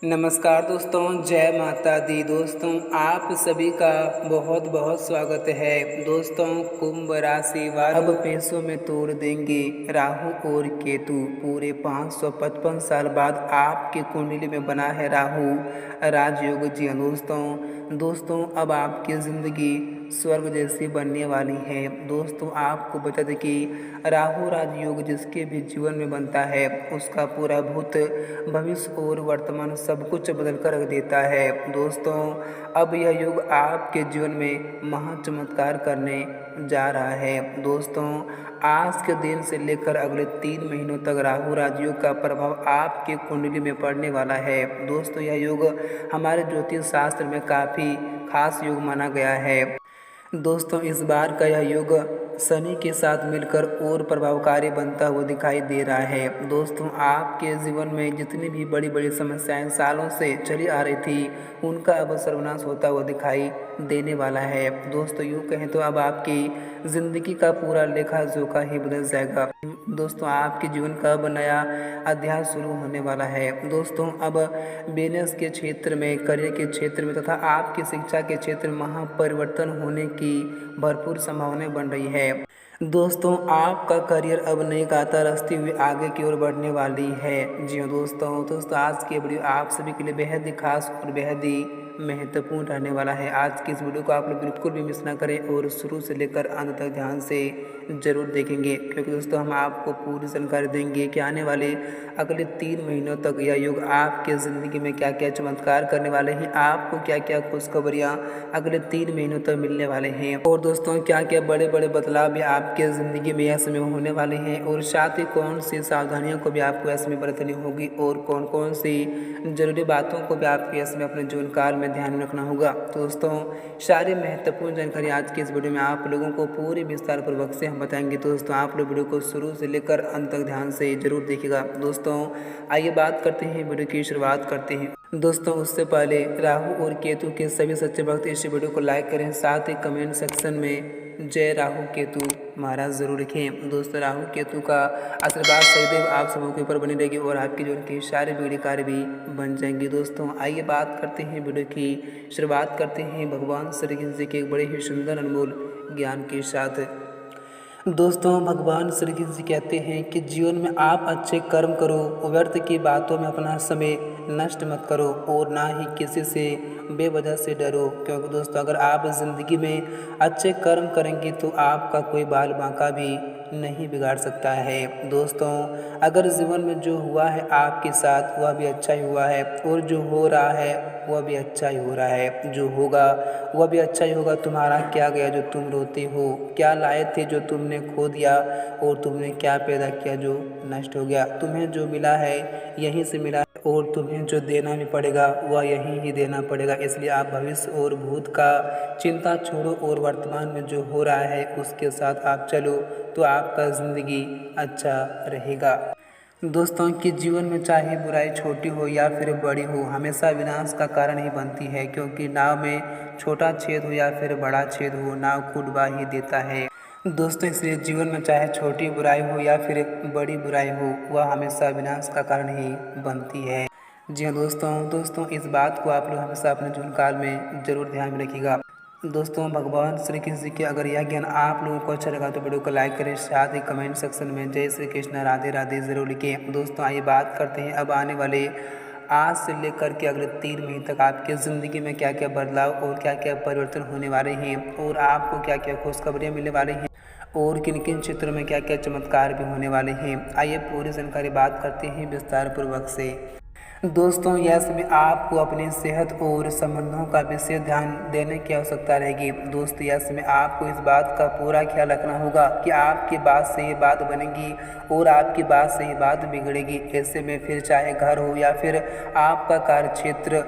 नमस्कार दोस्तों, जय माता दी। दोस्तों आप सभी का बहुत बहुत स्वागत है। दोस्तों कुंभ राशि वालों, अब पैसों में तोड़ देंगे राहु और केतु। पूरे 555 साल बाद आपकी कुंडली में बना है राहु राजयोग। जी हाँ दोस्तों अब आपकी ज़िंदगी स्वर्ग जैसी बनने वाली है। दोस्तों आपको बता दें कि राहु राजयोग जिसके भी जीवन में बनता है उसका पूरा भूत भविष्य और वर्तमान सब कुछ बदल कर रख देता है। दोस्तों अब यह युग आपके जीवन में महा चमत्कार करने जा रहा है। दोस्तों आज के दिन से लेकर अगले 3 महीनों तक राहु राजयोग का प्रभाव आपके कुंडली में पड़ने वाला है। दोस्तों यह युग हमारे ज्योतिष शास्त्र में काफ़ी खास युग माना गया है। दोस्तों इस बार का यह युग शनि के साथ मिलकर और प्रभावकारी बनता हुआ दिखाई दे रहा है। दोस्तों आपके जीवन में जितनी भी बड़ी बड़ी समस्याएं सालों से चली आ रही थी उनका अब सर्वनाश होता हुआ दिखाई देने वाला है। दोस्तों यूँ कहें तो अब आपकी ज़िंदगी का पूरा लेखा जोखा ही बदल जाएगा। दोस्तों आपके जीवन का अब नया अध्याय शुरू होने वाला है। दोस्तों अब बिजनेस के क्षेत्र में, करियर के क्षेत्र में तथा आपकी शिक्षा के क्षेत्र में महापरिवर्तन होने की भरपूर संभावनाएं बन रही है। दोस्तों आपका करियर अब नई गाथा रचती हुई आगे की ओर बढ़ने वाली है। जी हाँ दोस्तों आज की वीडियो आप सभी के लिए बेहद ही खास और बेहद ही महत्वपूर्ण रहने वाला है। आज की इस वीडियो को आप लोग बिल्कुल भी मिस ना करें और शुरू से लेकर अंत तक ध्यान से ज़रूर देखेंगे, क्योंकि दोस्तों हम आपको पूरी जानकारी देंगे कि आने वाले अगले 3 महीनों तक यह युग आपके ज़िंदगी में क्या क्या चमत्कार करने वाले हैं, आपको क्या क्या खुशखबरियाँ अगले 3 महीनों तक मिलने वाले हैं और दोस्तों क्या क्या बड़े बड़े बदलाव भी आपके ज़िंदगी में यह समय होने वाले हैं और साथ ही कौन सी सावधानियों को भी आपको इसमें बरतनी होगी और कौन कौन सी जरूरी बातों को भी आपको इसमें अपने जीवन काल में ध्यान में रखना होगा। तो दोस्तों सारी महत्वपूर्ण जानकारी आज की इस वीडियो में आप लोगों को पूरी विस्तार पूर्वक से हम बताएंगे। तो दोस्तों आप लोग वीडियो को शुरू से लेकर अंत तक ध्यान से जरूर देखिएगा। दोस्तों आइए बात करते हैं, वीडियो की शुरुआत करते हैं। दोस्तों उससे पहले राहु और केतु के सभी सच्चे भक्त इस वीडियो को लाइक करें, साथ ही कमेंट सेक्शन में जय राहु केतु महाराज जरूर लिखें। दोस्तों राहु केतु का आशीर्वाद सदैव आप सबों के ऊपर बनी रहेगी और आपके जीवन के सारे बिगड़े कार्य भी बन जाएंगे। दोस्तों आइए बात करते हैं, वीडियो की शुरुआत करते हैं भगवान श्री कृष्ण जी के एक बड़े ही सुंदर अनमोल ज्ञान के साथ। दोस्तों भगवान श्री कृष्ण जी कहते हैं कि जीवन में आप अच्छे कर्म करो, व्यर्थ की बातों में अपना समय नष्ट मत करो और ना ही किसी से बेवजह से डरो, क्योंकि दोस्तों अगर आप ज़िंदगी में अच्छे कर्म करेंगे तो आपका कोई बाल बांका भी नहीं बिगाड़ सकता है। दोस्तों अगर जीवन में जो हुआ है आपके साथ वह भी अच्छा ही हुआ है और जो हो रहा है वह भी अच्छा ही हो रहा है, जो होगा वह भी अच्छा ही होगा। तुम्हारा क्या गया जो तुम रोते हो, क्या लाए थे जो तुमने खो दिया और तुमने क्या पैदा किया जो नष्ट हो गया। तुम्हें जो मिला है यहीं से मिला है और तुम्हें जो देना भी पड़ेगा वह यहीं ही देना पड़ेगा। इसलिए आप भविष्य और भूत का चिंता छोड़ो और वर्तमान में जो हो रहा है उसके साथ आप चलो तो आपका ज़िंदगी अच्छा रहेगा। दोस्तों कि जीवन में चाहे बुराई छोटी हो या फिर बड़ी हो हमेशा विनाश का कारण ही बनती है, क्योंकि नाव में छोटा छेद हो या फिर बड़ा छेद हो नाव को डुबा ही देता है। दोस्तों इसलिए जीवन में चाहे छोटी बुराई हो या फिर बड़ी बुराई हो वह हमेशा विनाश का कारण ही बनती है। जी हाँ दोस्तों इस बात को आप लोग हमेशा अपने जीवन काल में जरूर ध्यान में रखिएगा। दोस्तों भगवान श्री कृष्ण जी के अगर यह ज्ञान आप लोगों को अच्छा लगा तो वीडियो को लाइक करें, साथ ही कमेंट सेक्शन में जय श्री कृष्ण राधे राधे जरूर लिखें। दोस्तों आइए बात करते हैं अब आने वाले आज से लेकर के अगले 3 महीने तक आपके ज़िंदगी में क्या क्या बदलाव और क्या क्या परिवर्तन होने वाले हैं और आपको क्या क्या खुशखबरियाँ मिलने वाली हैं और किन किन क्षेत्रों में क्या क्या चमत्कार भी होने वाले हैं। आइए पूरी जानकारी बात करते हैं विस्तार पूर्वक से। दोस्तों यह समय आपको अपनी सेहत और संबंधों का विशेष ध्यान देने की आवश्यकता रहेगी। दोस्तों यह समय आपको इस बात का पूरा ख्याल रखना होगा कि आपकी बात से ही बात बनेगी और आपकी बात से ही बात बिगड़ेगी। ऐसे में फिर चाहे घर हो या फिर आपका कार्य क्षेत्र,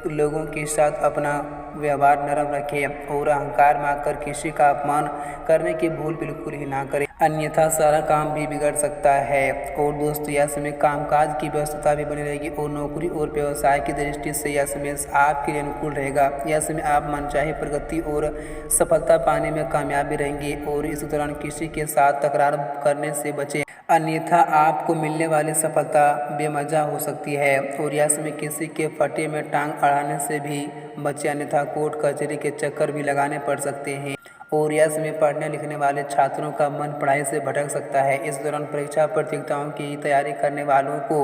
लोगों के साथ अपना व्यवहार नरम रखें और अहंकार में आकर किसी का अपमान करने की भूल बिल्कुल ही ना करें, अन्यथा सारा काम भी बिगड़ सकता है। और दोस्तों यह समय कामकाज की व्यवस्था भी बनी रहेगी और नौकरी और व्यवसाय की दृष्टि से यह समय आपके लिए अनुकूल रहेगा। यह समय आप मनचाही प्रगति और सफलता पाने में कामयाब भी रहेंगे और इस दौरान किसी के साथ तकरार करने से बचें। अन्यथा आपको मिलने वाली सफलता बेमज़ा हो सकती है। और यश में किसी के फटे में टांग अड़ाने से भी बचे, अन्यथा कोर्ट कचहरी के चक्कर भी लगाने पड़ सकते हैं। और यश में पढ़ने लिखने वाले छात्रों का मन पढ़ाई से भटक सकता है। इस दौरान परीक्षा प्रतियोगिताओं की तैयारी करने वालों को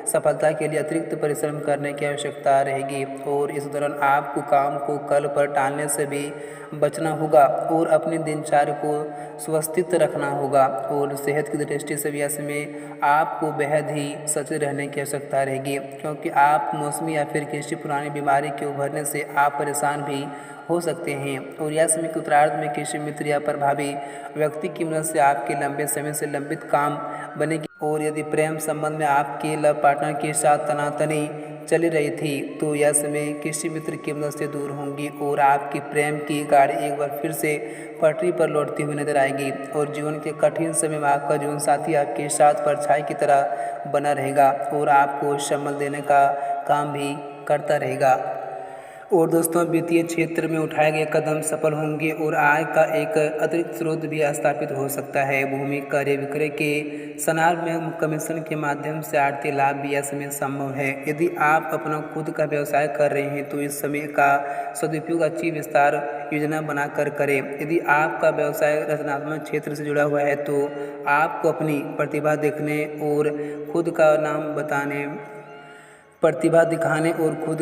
सफलता के लिए अतिरिक्त परिश्रम करने की आवश्यकता रहेगी। और इस दौरान आपको काम को कल पर टालने से भी बचना होगा और अपनी दिनचर्या को व्यवस्थित रखना होगा। और सेहत की दृष्टि से यश में आपको बेहद ही सचेत रहने की आवश्यकता रहेगी, क्योंकि आप मौसमी या फिर किसी पुरानी बीमारी के उभरने से आप परेशान भी हो सकते हैं। और यश में उत्तरार्ध में किसी मित्र या प्रभावी व्यक्ति की मदद से आपके लंबे समय से लंबित काम बनेगी। और यदि प्रेम संबंध में आपके लव पार्टनर के साथ तनातनी चली रही थी तो यश में किसी मित्र की मदद से दूर होंगी और आपकी प्रेम की गाड़ी एक बार फिर से पटरी पर लौटती हुई नजर आएगी। और जीवन के कठिन समय में आपका जीवन साथी आपके साथ परछाई की तरह बना रहेगा और आपको संबल देने का काम भी करता रहेगा। और दोस्तों, वित्तीय क्षेत्र में उठाए गए कदम सफल होंगे और आय का एक अतिरिक्त स्रोत भी स्थापित हो सकता है। भूमि क्रय विक्रय के सनार में कमीशन के माध्यम से आर्थिक लाभ भी यश में संभव है। यदि आप अपना खुद का व्यवसाय कर रहे हैं तो इस समय का सदुपयोग अच्छी विस्तार योजना बनाकर करें। यदि आपका व्यवसाय रचनात्मक क्षेत्र से जुड़ा हुआ है तो आपको अपनी प्रतिभा दिखाने और खुद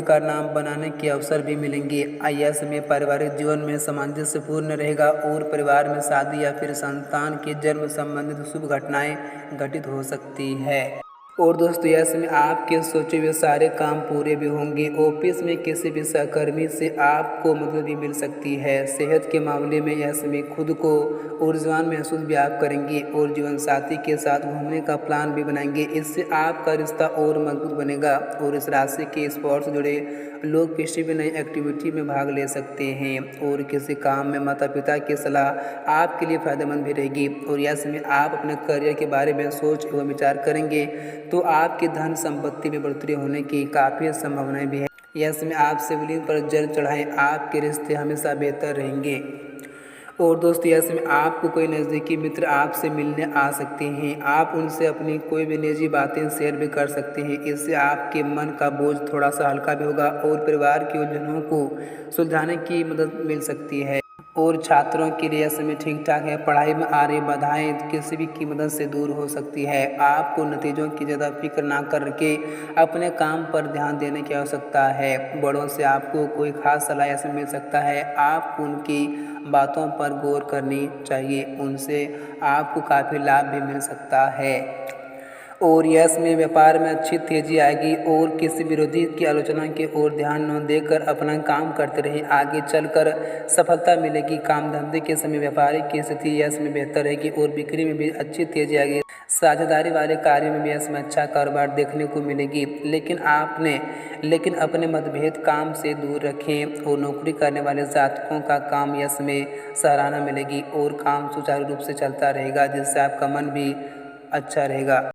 का नाम बनाने के अवसर भी मिलेंगे। यश में पारिवारिक जीवन में सामंजस्यपूर्ण रहेगा और परिवार में शादी या फिर संतान के जन्म संबंधित शुभ घटनाएं घटित हो सकती है। और दोस्तों, यश में आपके सोचे हुए सारे काम पूरे भी होंगे। ऑफिस में किसी भी सहकर्मी से आपको मदद भी मिल सकती है। सेहत के मामले में यश में खुद को ऊर्जावान महसूस भी आप करेंगे और जीवन साथी के साथ घूमने का प्लान भी बनाएंगे। इससे आपका रिश्ता और मजबूत बनेगा। और इस राशि के स्पोर्ट्स से जुड़े लोग किसी भी नई एक्टिविटी में भाग ले सकते हैं और किसी काम में माता पिता की सलाह आपके लिए फायदेमंद भी रहेगी। और यश में आप अपने करियर के बारे में सोच एवं विचार करेंगे तो आपकी धन संपत्ति में बढ़ोतरी होने की काफ़ी संभावनाएं भी है। यश में आप शिवलिंग पर जल चढ़ाएं, आपके रिश्ते हमेशा बेहतर रहेंगे। और दोस्तों, यश में आपको कोई नज़दीकी मित्र आपसे मिलने आ सकते हैं। आप उनसे अपनी कोई भी निजी बातें शेयर भी कर सकते हैं। इससे आपके मन का बोझ थोड़ा सा हल्का भी होगा और परिवार की उलझनों को सुलझाने की मदद मिल सकती है। और छात्रों के लिए समय ठीक ठाक है। पढ़ाई में आ रही बाधाएं किसी भी की मदद से दूर हो सकती है। आपको नतीजों की ज़्यादा फिक्र ना करके अपने काम पर ध्यान देने की आवश्यकता है। बड़ों से आपको कोई खास सलाह ऐसे मिल सकता है। आपको उनकी बातों पर गौर करनी चाहिए, उनसे आपको काफ़ी लाभ भी मिल सकता है। और यश में व्यापार में अच्छी तेजी आएगी और किसी विरोधी की आलोचना की ओर ध्यान न देकर अपना काम करते रहें, आगे चलकर सफलता मिलेगी। काम धंधे के समय व्यापारिक की स्थिति यश में बेहतर रहेगी और बिक्री में भी अच्छी तेजी आएगी। साझेदारी वाले कार्यों में भी यश में अच्छा कारोबार देखने को मिलेगी। लेकिन अपने मतभेद काम से दूर रखें। और नौकरी करने वाले जातकों का काम यश में सराहना मिलेगी और काम सुचारू रूप से चलता रहेगा, जिससे आपका मन भी अच्छा रहेगा।